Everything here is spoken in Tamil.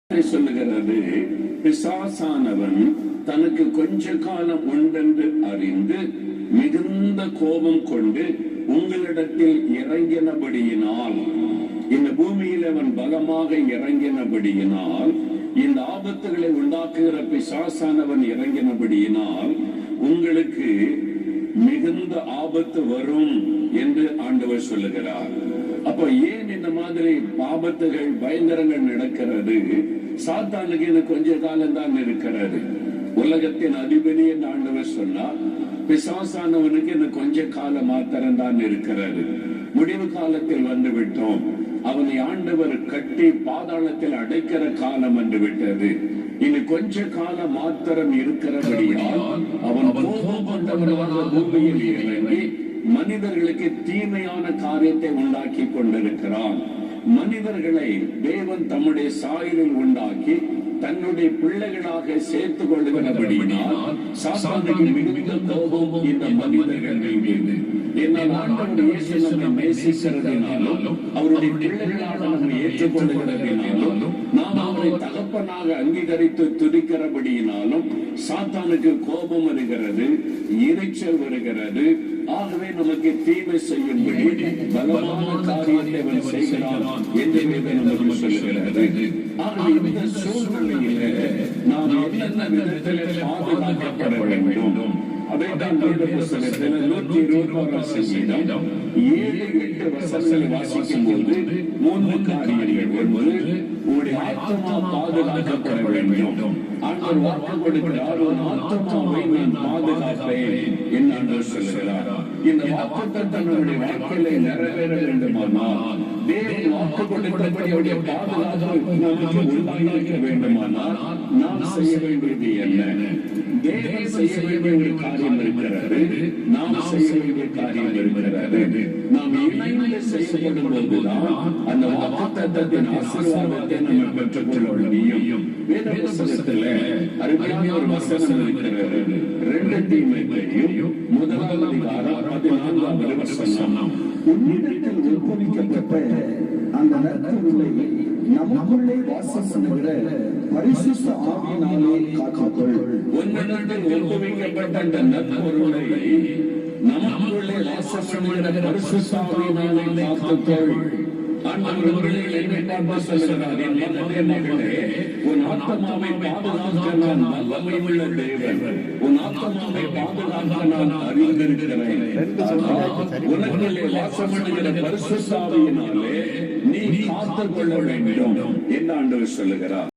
சொல்லுகிறது, பிசாசானவன் தனக்கு கொஞ்ச காலம் உண்டென்று அறிந்து மிகுந்த கோபம் கொண்டு உங்களிடத்தில் இறங்கினபடியினால், இந்த பூமியில் அவன் பலமாக இறங்கினபடியினால், இந்த ஆபத்துகளை உண்டாக்குகிற பிசாசானவன் இறங்கினபடியினால் உங்களுக்கு மிகுந்த ஆபத்து வரும் என்று ஆண்டவர் சொல்லுகிறார். அப்ப ஏன் இந்த மாதிரி ஆபத்துகள் பயங்கரங்கள் நடக்கிறது? சாத்தானுக்கு இது கொஞ்ச காலம் தான் இருக்கிறது. உலகத்தின் அதிபதி என்று ஆண்டவர் சொன்னார். பிசாசானவனுக்கு இந்த கொஞ்ச காலம் மாத்திரம் தான் இருக்கிறது. முடிவு காலத்தில் வந்து விட்டோம். அவனை ஆண்டவர் கட்டி பாதாளத்தில் அடைக்கிற காலம் வந்து விட்டது. இனி கொஞ்ச காலம் மாத்திரம் இருக்கிறபடியால் அவன் கோபம் கொண்டவனாக பூமியில் இறங்கி மனிதர்களுக்கு தீமையான காரியத்தை உண்டாக்கி கொண்டிருக்கிறான். மனிதர்களை தேவன் தம்முடைய சாயலில் உண்டாக்கி தன்னுடைய பிள்ளைகளாக சேர்த்துக் கொள்ளுகிறபடியினால் சாத்தானுக்கு மிகுந்த கோபம் இந்த மனிதர்கள் மீது. என்னால் ஆண்டவர் இயேசு நம்மை நேசிக்கிறதினாலும் அவருடைய பிள்ளைகளாக நம்மை ஏற்றுக்கொள்ளுகிறதினாலும் நாம் அவரை தகப்பனாக அங்கீகரித்து துதிக்கிறபடியினாலும் சாத்தானுக்கு கோபம் வருகிறது, எரிச்சல் வருகிறது. ஆகவே நமக்கு தீமை செய்யும்படி பலமான காரியத்தை அவன் செய்கிறான் என்று நமக்கு சொல்லுகிறது. ஆகவே இந்த சூழ்நிலையில நாம் என்னென்ன விதத்திலே பாதுகாக்கப்பட வேண்டும்? அதைத்தான் 121 சங்கீதம் 7-8 வசனங்களை வாசிக்கும் போது 3 காரியங்கள். ஒன்று, உங்களுடைய ஆத்மா பாதுகாக்கப்பட வேண்டும். ஆண்டவர் வாக்கு கொடுக்கிறார், உன் ஆத்மாவை நான் பாதுகாப்பேன் என்று ஆண்டவர் சொல்லுகிறார். இந்த வாக்குத்தத்தம் நம்முடைய வாழ்க்கையில நிறைவேற வேண்டுமானால், தேவன் வாக்கு கொடுத்தபடி அவருடைய பாதுகாப்பு நமக்கு உண்டாயிருக்க வேண்டுமானால் நாம் செய்ய வேண்டியது என்ன? தேவன் செய்ய வேண்டிய ஒரு காரியம் இருக்கிறது, நாம் செய்ய வேண்டிய காரியம் இருக்கிறது. நாம் இணைந்து செய்யப்படும் போதுதான் அந்த வாக்குத்தத்தத்தின் ஆசீர்வாதத்தை நம்ம பெற்றுக்கொள்ள முடியும். வேத புத்தகத்துல அருமையான ஒரு வசனம் இருக்கிறது. 2 தீமோத்தேயு 1-வது அதிகாரம் 14-வது வசனம். உன்னிடத்தில் உற்பவிக்கப்பட்ட அந்த நற்கருணை நமக்குள்ளே வாசம் பண்ணுகிற பரிசுத்த ஆவியினாலே காத்துக்கொள். உன்னிடத்தில் உற்பவிக்கப்பட்ட அந்த நற்கருணை நமக்குள்ளே வாசம் பண்ணுகிற பரிசுத்த ஆவியினாலே காத்துக்கொள். ஆண்டவர்களே, என்னை பார்த்து சொல்லுகிறார், என் மகனே, மகளே, உன் ஆத்மாவை பாதுகாக்க நான் வல்லமையுள்ள தேவன். உன் ஆத்மாவை பாதுகாக்க நான் அறிந்திருக்கிறேன். உனக்குள்ளே வாசம் பண்ணுகிற பரிசுத்த ஆவியினாலே நீ காத்துக் கொள்ள வேண்டும் என்று ஆண்டவர் சொல்லுகிறார்.